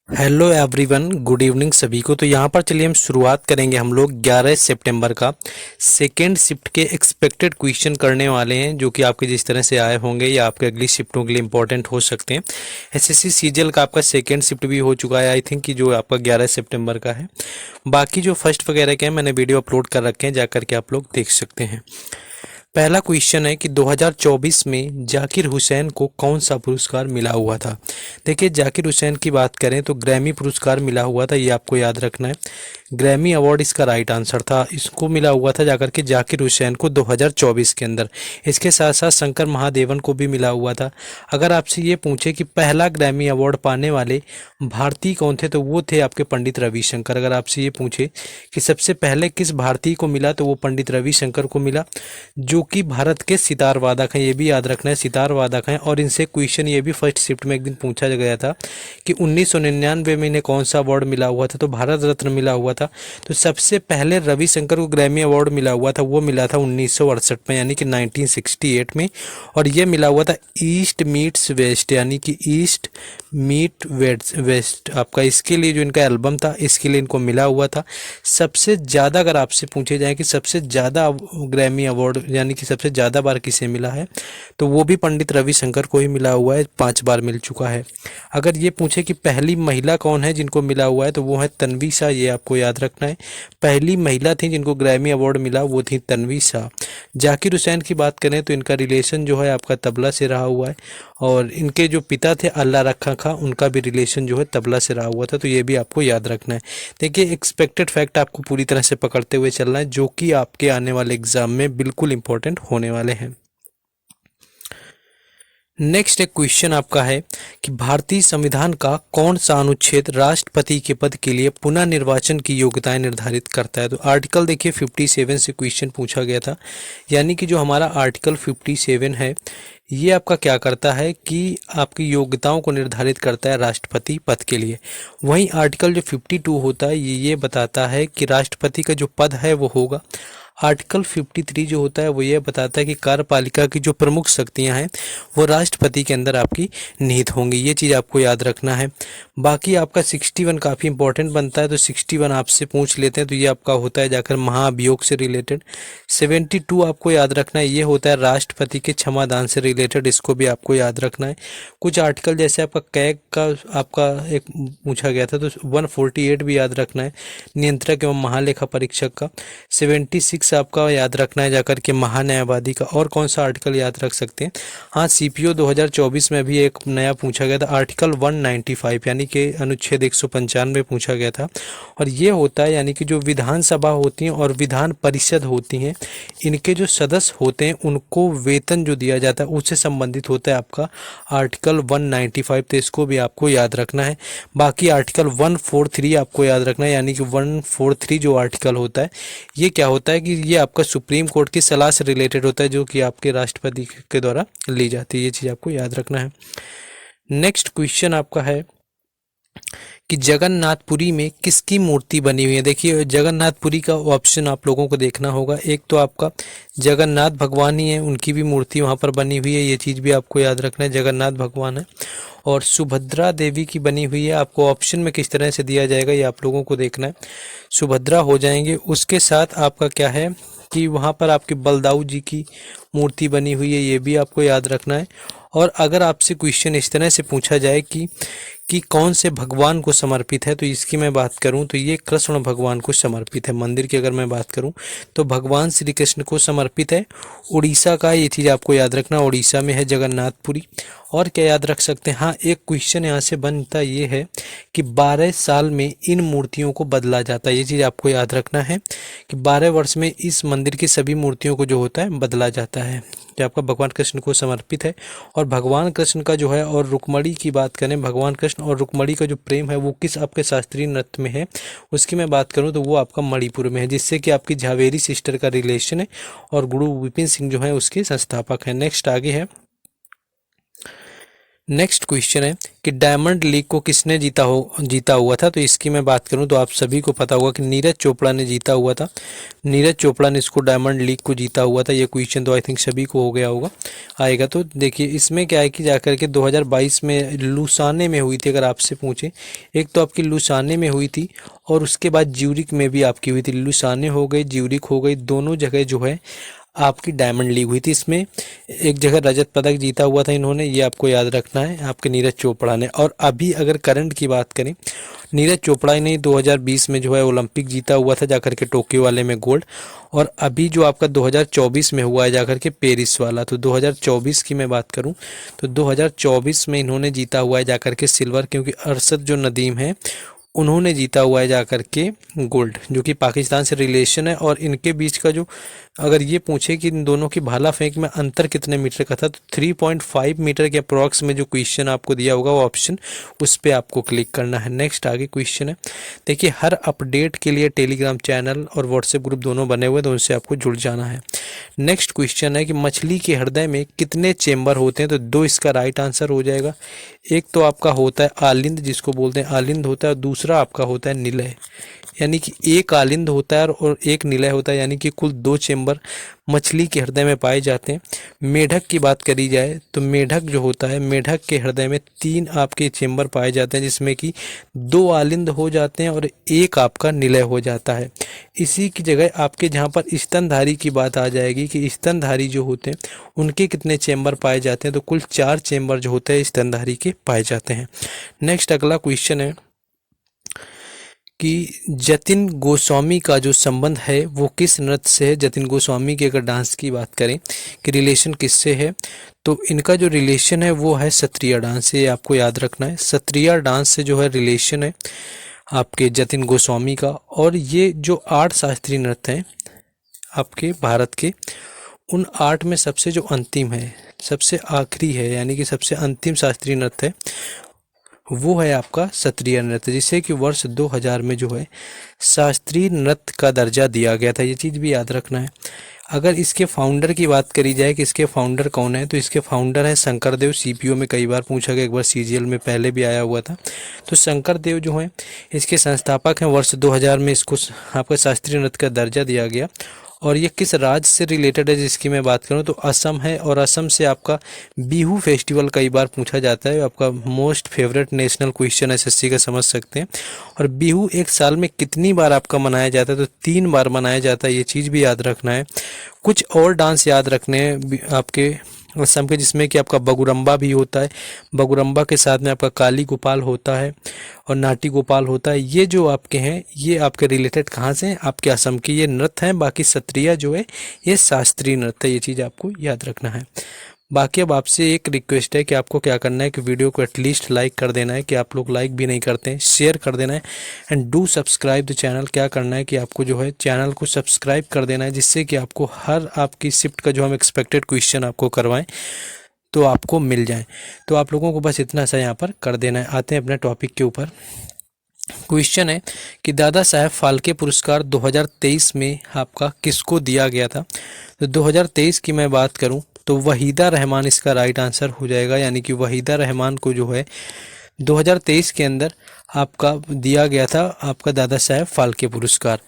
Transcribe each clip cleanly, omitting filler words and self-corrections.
Hello everyone, good evening सभी को। तो यहाँ पर चलिए हम शुरुआत करेंगे। हम लोग 11 सितंबर का सेकेंड शिफ्ट के एक्सपेक्टेड क्वेश्चन करने वाले हैं, जो कि आपके जिस तरह से आए होंगे या आपके अगली शिफ्टों के लिए इंपॉर्टेंट हो सकते हैं। एसएससी सीजीएल का आपका सेकेंड शिफ्ट भी हो चुका है, आई थिंक, कि जो आपका 11 सितंबर का है। बाकी जो फर्स्ट वगैरह के हैं मैंने वीडियो अपलोड कर रखे हैं, जाकर के आप लोग देख सकते हैं। पहला क्वेश्चन है कि 2024 में जाकिर हुसैन को कौन सा पुरस्कार मिला हुआ था। देखिए, जाकिर हुसैन की बात करें तो ग्रैमी पुरस्कार मिला हुआ था, ये आपको याद रखना है। ग्रैमी अवार्ड इसका राइट आंसर था। इसको मिला हुआ था जाकर के जाकिर हुसैन को 2024 के अंदर। इसके साथ साथ शंकर महादेवन को भी मिला हुआ था। अगर आपसे ये पूछे कि पहला ग्रैमी अवार्ड पाने वाले भारतीय कौन थे, तो वो थे आपके पंडित रविशंकर। अगर आपसे ये पूछे कि सबसे पहले किस भारतीय को मिला, तो वो पंडित रविशंकर को मिला, जो कि भारत के सितार वादक हैं। ये भी याद रखना है, सितार वादक हैं। और इनसे क्वेश्चन ये भी फर्स्ट शिफ्ट में एक दिन पूछा गया था कि 1999 में इन्हें कौन सा अवार्ड मिला हुआ था, तो भारत रत्न मिला हुआ था। तो सबसे पहले रविशंकर को ग्रैमी अवार्ड मिला हुआ था, वो मिला था 1968 में, यानी कि 1968 में। और ये मिला हुआ था ईस्ट मीट्स वेस्ट, यानी कि ईस्ट मीट वेस्ट आपका, इसके लिए जो इनका एल्बम था, इसके लिए इनको मिला हुआ था। सबसे ज़्यादा अगर आपसे पूछे जाए कि सबसे ज़्यादा ग्रैमी अवार्ड यानी कि सबसे ज़्यादा बार किसे मिला है, तो वो भी पंडित रविशंकर को ही मिला हुआ है, 5 बार मिल चुका है। अगर ये पूछे कि पहली महिला कौन है जिनको मिला हुआ है, तो वो है तन्वी शाह। ये आपको याद रखना है, पहली महिला थी जिनको ग्रैमी अवार्ड मिला, वो थी तन्वी शाह। जाकिर हुसैन की बात करें तो इनका रिलेशन जो है आपका तबला से रहा हुआ है, और इनके जो पिता थे अल्लाह रखा खां, उनका भी रिलेशन जो है तबला से रहा हुआ था। तो ये भी आपको याद रखना है। देखिए, एक्सपेक्टेड फैक्ट आपको पूरी तरह से पकड़ते हुए चलना है, जो कि आपके आने वाले एग्जाम में बिल्कुल इंपॉर्टेंट होने वाले हैं। नेक्स्ट एक क्वेश्चन आपका है कि भारतीय संविधान का कौन सा अनुच्छेद राष्ट्रपति के पद के लिए पुनः निर्वाचन की योग्यताएं निर्धारित करता है। तो आर्टिकल देखिए 57 से क्वेश्चन पूछा गया था, यानी कि जो हमारा आर्टिकल 57 है, ये आपका क्या करता है कि आपकी योग्यताओं को निर्धारित करता है राष्ट्रपति पद के लिए। वहीं आर्टिकल जो 52 होता है, ये बताता है कि राष्ट्रपति का जो पद है वो होगा। आर्टिकल 53 जो होता है वो ये बताता है कि कार्यपालिका की जो प्रमुख शक्तियां हैं वो राष्ट्रपति के अंदर आपकी निहित होंगी। ये चीज़ आपको याद रखना है। बाकी आपका 61 काफ़ी इंपॉर्टेंट बनता है, तो 61 आपसे पूछ लेते हैं, तो ये आपका होता है जाकर महाभियोग से रिलेटेड। 72 आपको याद रखना है, ये होता है राष्ट्रपति के क्षमादान से रिलेटेड, इसको भी आपको याद रखना है। कुछ आर्टिकल जैसे आपका कैग का आपका एक पूछा गया था, तो 148 भी याद रखना है, नियंत्रक एवं महालेखा परीक्षक का। 76 आपका याद रखना है जाकर के महान्यायवादी का। और कौन सा आर्टिकल याद रख सकते हैं, हाँ, सीपीओ 2024 में भी एक नया पूछा गया था, आर्टिकल 195 यानी कि अनुच्छेद 195 पूछा गया था। और ये होता है यानी कि जो विधानसभा होती हैं और विधान परिषद होती हैं, इनके जो सदस्य होते हैं उनको वेतन जो दिया जाता है उससे संबंधित होता है आपका आर्टिकल 195। तो इसको भी आपको याद रखना है। बाकी आर्टिकल 143 आपको याद रखना है, यानी कि 143 जो आर्टिकल होता है, ये क्या होता है कि ये आपका सुप्रीम कोर्ट की सलाह से रिलेटेड होता है, जो कि आपके राष्ट्रपति के द्वारा ली जाती है। ये चीज़ आपको याद रखना है। नेक्स्ट क्वेश्चन आपका है कि जगन्नाथपुरी में किसकी मूर्ति बनी हुई है। देखिए, जगन्नाथपुरी का ऑप्शन आप लोगों को देखना होगा। एक तो आपका जगन्नाथ भगवान ही है, उनकी भी मूर्ति वहाँ पर बनी हुई है, ये चीज़ भी आपको याद रखना है, जगन्नाथ भगवान है। और सुभद्रा देवी की बनी हुई है। आपको ऑप्शन में किस तरह से दिया जाएगा ये आप लोगों को देखना है। सुभद्रा हो जाएंगे। उसके साथ आपका क्या है कि वहाँ पर आपके बलदाऊ जी की मूर्ति बनी हुई है, ये भी आपको याद रखना है। और अगर आपसे क्वेश्चन इस तरह से पूछा जाए कि कौन से भगवान को समर्पित है, तो इसकी मैं बात करूं तो ये कृष्ण भगवान को समर्पित है। मंदिर की अगर मैं बात करूं तो भगवान श्री कृष्ण को समर्पित है। उड़ीसा का, ये चीज़ आपको याद रखना, उड़ीसा में है जगन्नाथपुरी। और क्या याद रख सकते हैं, हाँ, एक क्वेश्चन यहाँ से बनता ये है कि 12 साल में इन मूर्तियों को बदला जाता है। ये चीज़ आपको याद रखना है कि 12 वर्ष में इस मंदिर की सभी मूर्तियों को जो होता है बदला जाता है, जो आपका भगवान कृष्ण को समर्पित है। और भगवान कृष्ण का जो है, और रुक्मणी की बात करें, भगवान कृष्ण और रुक्मणी का जो प्रेम है वो किस आपके शास्त्रीय नृत्य में है, उसकी मैं बात करूं तो वो आपका मणिपुर में है, जिससे कि आपकी झावेरी सिस्टर का रिलेशन है। और गुरु विपिन सिंह जो है उसके संस्थापक हैं। नेक्स्ट आगे है, नेक्स्ट क्वेश्चन है कि डायमंड लीग को किसने जीता हुआ था। तो इसकी मैं बात करूं तो आप सभी को पता होगा कि नीरज चोपड़ा ने जीता हुआ था। नीरज चोपड़ा ने इसको डायमंड लीग को जीता हुआ था। ये क्वेश्चन तो आई थिंक सभी को हो गया होगा आएगा। तो देखिए इसमें क्या है कि जाकर के 2022 में लुसाने में हुई थी। अगर आपसे पूछे, एक तो आपकी लुसाने में हुई थी और उसके बाद ज्यूरिक में भी आपकी हुई थी। लुसाने हो गई, ज्यूरिक हो गई, दोनों जगह जो है आपकी डायमंड लीग हुई थी। इसमें एक जगह रजत पदक जीता हुआ था इन्होंने, ये आपको याद रखना है, आपके नीरज चोपड़ा ने। और अभी अगर करंट की बात करें, नीरज चोपड़ा ने 2020 में जो है ओलंपिक जीता हुआ था जाकर के टोक्यो वाले में गोल्ड। और अभी जो आपका 2024 में हुआ है जाकर के पेरिस वाला, तो 2024 की मैं बात करूं तो 2024 में इन्होंने जीता हुआ है जाकर के सिल्वर, क्योंकि अरशद जो नदीम है उन्होंने जीता हुआ है जाकर के गोल्ड, जो कि पाकिस्तान से रिलेशन है। और इनके बीच का जो, अगर ये पूछे कि इन दोनों की भाला फेंक में अंतर कितने मीटर का था, तो 3.5 मीटर के अप्रॉक्स में जो क्वेश्चन आपको दिया होगा वो ऑप्शन, उस पर आपको क्लिक करना है। नेक्स्ट आगे क्वेश्चन है, देखिए हर अपडेट के लिए टेलीग्राम चैनल और व्हाट्सएप ग्रुप दोनों बने हुए, तो उनसे आपको जुड़ जाना है। नेक्स्ट क्वेश्चन है कि मछली के हृदय में कितने चेम्बर होते हैं। तो 2 इसका राइट आंसर हो जाएगा। एक तो आपका होता है आलिंद, जिसको बोलते हैं आलिंद होता है, और दूसरा आपका होता है निलय। यानी कि एक आलिंद होता है और एक निलय होता है, यानी कि कुल 2 चेम्बर मछली के हृदय में पाए जाते हैं। मेढक की बात करी जाए तो मेढक जो होता है, मेढक के हृदय में 3 आपके चेम्बर पाए जाते हैं, जिसमें कि 2 आलिंद हो जाते हैं और एक आपका निलय हो जाता है। इसी की जगह आपके जहाँ पर स्तनधारी की बात आ जाएगी कि स्तनधारी जो होते हैं उनके कितने चेम्बर पाए जाते हैं। तो कुल 4 चेम्बर जो होते हैं स्तनधारी के पाए जाते हैं। नेक्स्ट अगला क्वेश्चन है कि जतिन गोस्वामी का जो संबंध है वो किस नृत्य से है। जतिन गोस्वामी की अगर डांस की बात करें कि रिलेशन किससे है, तो इनका जो रिलेशन है वो है सत्रिया डांस से। आपको याद रखना है, सत्रिया डांस से जो है रिलेशन है आपके जतिन गोस्वामी का। और ये जो 8 शास्त्रीय नृत्य हैं आपके भारत के, उन 8 में सबसे जो अंतिम है, सबसे आखिरी है, यानी कि सबसे अंतिम शास्त्रीय नृत्य है, वो है आपका सत्रिया नृत्य, जिसे कि वर्ष 2000 में जो है शास्त्रीय नृत्य का दर्जा दिया गया था। ये चीज़ भी याद रखना है। अगर इसके फाउंडर की बात करी जाए कि इसके फाउंडर कौन है, तो इसके फाउंडर है शंकरदेव। सीपीओ में कई बार पूछा गया, एक बार सीजीएल में पहले भी आया हुआ था। तो शंकरदेव जो है इसके संस्थापक हैं। वर्ष 2000 में इसको आपका शास्त्रीय नृत्य का दर्जा दिया गया। और ये किस राज्य से रिलेटेड है जिसकी मैं बात करूं तो असम है। और असम से आपका बिहू फेस्टिवल कई बार पूछा जाता है, आपका most favourite national question SSC का समझ सकते हैं। और बिहू एक साल में कितनी बार आपका मनाया जाता है, तो 3 बार मनाया जाता है। ये चीज़ भी याद रखना है। कुछ और डांस याद रखने हैं आपके असम के, जिसमें कि आपका बगुरम्बा भी होता है। बगुरम्बा के साथ में आपका काली गोपाल होता है और नाटी गोपाल होता है। ये जो आपके हैं ये आपके रिलेटेड कहाँ से हैं, आपके असम के ये नृत्य हैं। बाकी सत्रिया जो है ये शास्त्रीय नृत्य है। ये चीज़ आपको याद रखना है। बाकी अब आपसे एक रिक्वेस्ट है कि आपको क्या करना है कि वीडियो को एटलीस्ट लाइक कर देना है, कि आप लोग लाइक भी नहीं करते हैं, शेयर कर देना है। And do subscribe the channel. क्या करना है कि आपको जो है चैनल को सब्सक्राइब कर देना है, जिससे कि आपको हर आपकी शिफ्ट का जो हम एक्सपेक्टेड क्वेश्चन आपको करवाएं तो आपको मिल जाए। तो आप लोगों को बस इतना सा यहाँ पर कर देना है। आते हैं अपने टॉपिक के ऊपर। क्वेश्चन है कि दादा साहेब फाल्के पुरस्कार 2023 में आपका किसको दिया गया था। तो 2023 की मैं बात करूं तो वहीदा रहमान इसका राइट आंसर हो जाएगा। यानी कि वहीदा रहमान को जो है 2023 के अंदर आपका दिया गया था आपका दादा साहेब फाल्के पुरस्कार।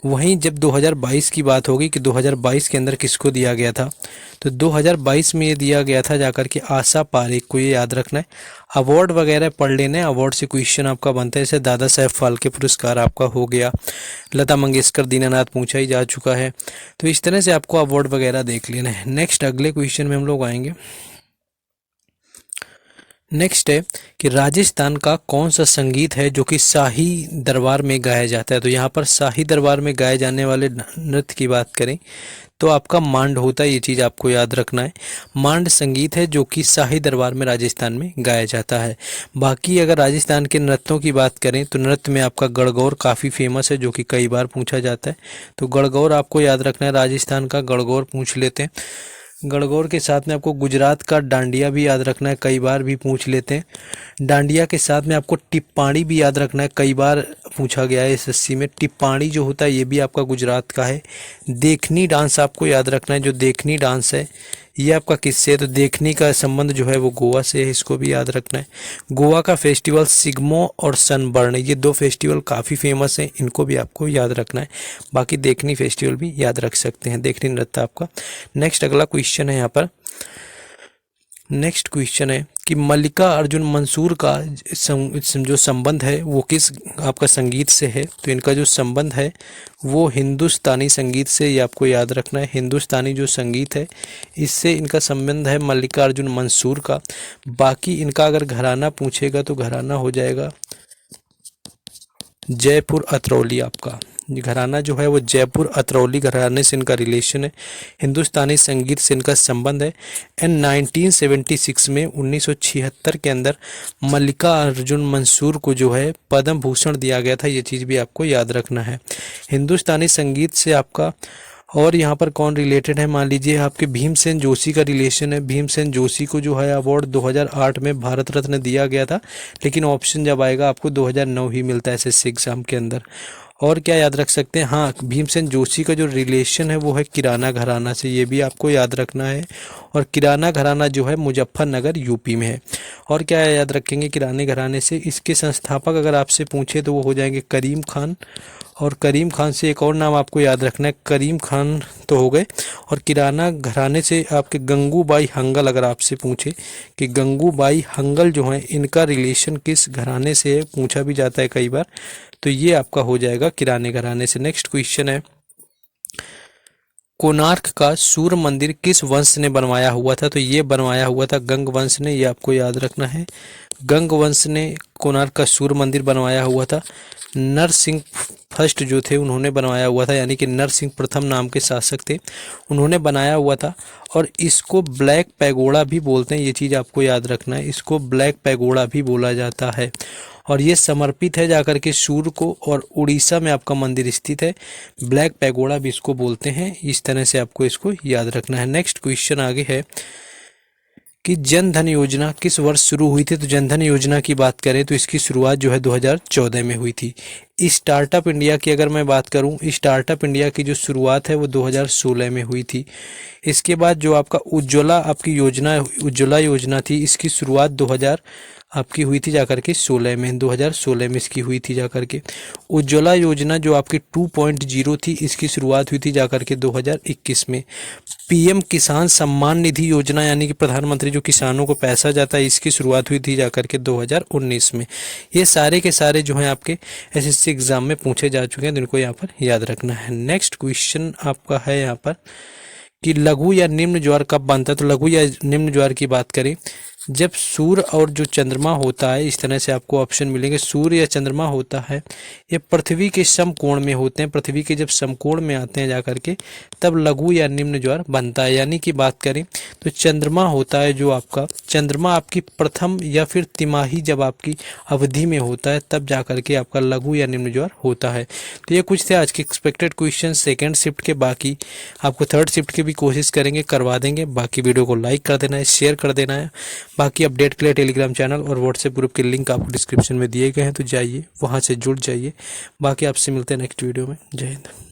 वहीं जब 2022 की बात होगी कि 2022 के अंदर किसको दिया गया था, तो 2022 में ये दिया गया था जाकर के आशा पारेख को। ये याद रखना है। अवार्ड वगैरह पढ़ लेने, अवार्ड से क्वेश्चन आपका बनता है। जैसे दादा साहेब फाल्के पुरस्कार आपका हो गया, लता मंगेशकर दीनानाथ पूछा ही जा चुका है। तो इस तरह से आपको अवार्ड वगैरह देख लेना है। नेक्स्ट अगले क्वेश्चन में हम लोग आएंगे। नेक्स्ट है कि राजस्थान का कौन सा संगीत है जो कि शाही दरबार में गाया जाता है। तो यहाँ पर शाही दरबार में गाए जाने वाले नृत्य की बात करें तो आपका मांड होता है। ये चीज़ आपको याद रखना है। मांड संगीत है जो कि शाही दरबार में राजस्थान में गाया जाता है। बाकी अगर राजस्थान के नृत्यों की बात करें तो नृत्य में आपका गणगौर काफ़ी फेमस है, जो कि कई बार पूछा जाता है। तो गणगौर आपको याद रखना है। राजस्थान का गणगौर पूछ लेते हैं। गणगौर के साथ में आपको गुजरात का डांडिया भी याद रखना है, कई बार भी पूछ लेते हैं। डांडिया के साथ में आपको टिप्पाणी भी याद रखना है, कई बार पूछा गया है एसएससी में। टिप्पाणी जो होता है ये भी आपका गुजरात का है। देखनी डांस आपको याद रखना है। जो देखनी डांस है ये आपका किससे है, तो देखने का संबंध जो है वो गोवा से है, इसको भी याद रखना है। गोवा का फेस्टिवल सिग्मो और सनबर्न, ये दो फेस्टिवल काफ़ी फेमस हैं, इनको भी आपको याद रखना है। बाकी देखनी फेस्टिवल भी याद रख सकते हैं, देखनी नृत्य आपका। नेक्स्ट अगला क्वेश्चन है यहाँ पर, नेक्स्ट क्वेश्चन है कि मल्लिका अर्जुन मंसूर का जो संबंध है वो किस आपका संगीत से है, तो इनका जो संबंध है वो हिंदुस्तानी संगीत से, ये आपको याद रखना है। हिंदुस्तानी जो संगीत है इससे इनका संबंध है मल्लिका अर्जुन मंसूर का। बाकी इनका अगर घराना पूछेगा तो घराना हो जाएगा जयपुर अतरौली। आपका घराना जो है वो जयपुर अतरौली घराने से इनका रिलेशन है, हिंदुस्तानी संगीत से इनका संबंध है। एंड 1976 में 1976 के अंदर मल्लिका अर्जुन मंसूर को जो है पद्म भूषण दिया गया था, ये चीज़ भी आपको याद रखना है। हिंदुस्तानी संगीत से आपका और यहाँ पर कौन रिलेटेड है, मान लीजिए आपके भीमसेन जोशी का रिलेशन है। भीमसेन जोशी को जो है अवार्ड 2008 में भारत रत्न दिया गया था, लेकिन ऑप्शन जब आएगा आपको 2009 ही मिलता है एसएससी एग्जाम के अंदर। और क्या याद रख सकते हैं, हाँ भीमसेन जोशी का जो रिलेशन है वो है किराना घराना से, ये भी आपको याद रखना है। और किराना घराना जो है मुजफ्फरनगर यूपी में है। और क्या याद रखेंगे किराने घराने से, इसके संस्थापक अगर आपसे पूछे तो वो हो जाएंगे करीम खान। और करीम खान से एक और नाम आपको याद रखना है, करीम खान तो हो गए। और किराना घराने से आपके गंगूबाई हंगल अगर आपसे पूछे कि गंगूबाई हंगल जो है इनका रिलेशन किस घराने से है, पूछा भी जाता है कई बार, तो ये आपका हो जाएगा किराने घराने से। नेक्स्ट क्वेश्चन है, कोणार्क का सूर्य मंदिर किस वंश ने बनवाया हुआ था, तो ये बनवाया हुआ था गंग वंश ने, ये आपको याद रखना है। गंग वंश ने कोणार्क का सूर्य मंदिर बनवाया हुआ था। नरसिंह फर्स्ट जो थे उन्होंने बनवाया हुआ था, यानी कि नरसिंह प्रथम नाम के शासक थे, उन्होंने बनाया हुआ था। और इसको ब्लैक पैगोडा भी बोलते हैं, ये चीज़ आपको याद रखना है, इसको ब्लैक पैगोडा भी बोला जाता है। और ये समर्पित है जाकर के सूर्य को, और उड़ीसा में आपका मंदिर स्थित है। ब्लैक पैगोडा भी इसको बोलते हैं, इस तरह से आपको इसको याद रखना है। नेक्स्ट क्वेश्चन आगे है कि जन धन योजना किस वर्ष शुरू हुई थी, तो जन धन योजना की बात करें तो इसकी शुरुआत जो है 2014 में हुई थी। स्टार्टअप इंडिया की अगर मैं बात करूं, स्टार्टअप इंडिया की जो शुरुआत है वो 2016 में हुई थी। इसके बाद जो आपका उज्ज्वला आपकी योजना, उज्ज्वला योजना थी, इसकी शुरुआत 2000 आपकी हुई थी जाकर के 16 में, 2016 में इसकी हुई थी जाकर के। उज्ज्वला योजना जो आपकी 2.0 थी, इसकी शुरुआत हुई थी जाकर के 2021 में। पीएम किसान सम्मान निधि योजना यानी कि प्रधानमंत्री जो किसानों को पैसा जाता है, इसकी शुरुआत हुई थी जाकर के 2019 में। ये सारे के सारे जो हैं आपके एसएससी एग्जाम में पूछे जा चुके हैं, तो इनको यहाँ पर याद रखना है। नेक्स्ट क्वेश्चन आपका है यहाँ पर कि लघु या निम्न ज्वार कब बनता है, तो लघु या निम्न ज्वार की बात करें जब सूर्य और जो चंद्रमा होता है, इस तरह से आपको ऑप्शन मिलेंगे। सूर्य या चंद्रमा होता है ये पृथ्वी के समकोण में होते हैं, पृथ्वी के जब समकोण में आते हैं जाकर के तब लघु या निम्न ज्वार बनता है। यानी कि बात करें तो चंद्रमा होता है जो आपका, चंद्रमा आपकी प्रथम या फिर तिमाही जब आपकी अवधि में होता है तब जाकर के आपका लघु या निम्न ज्वार होता है। तो ये कुछ थे आज के एक्सपेक्टेड क्वेश्चन सेकेंड शिफ्ट के। बाकी आपको थर्ड शिफ्ट की भी कोशिश करेंगे, करवा देंगे। बाकी वीडियो को लाइक कर देना है, शेयर कर देना है। बाकी अपडेट के लिए टेलीग्राम चैनल और व्हाट्सएप ग्रुप के लिंक आपको डिस्क्रिप्शन में दिए गए हैं, तो जाइए वहां से जुड़ जाइए। बाकी आपसे मिलते हैं नेक्स्ट वीडियो में। जय हिंद।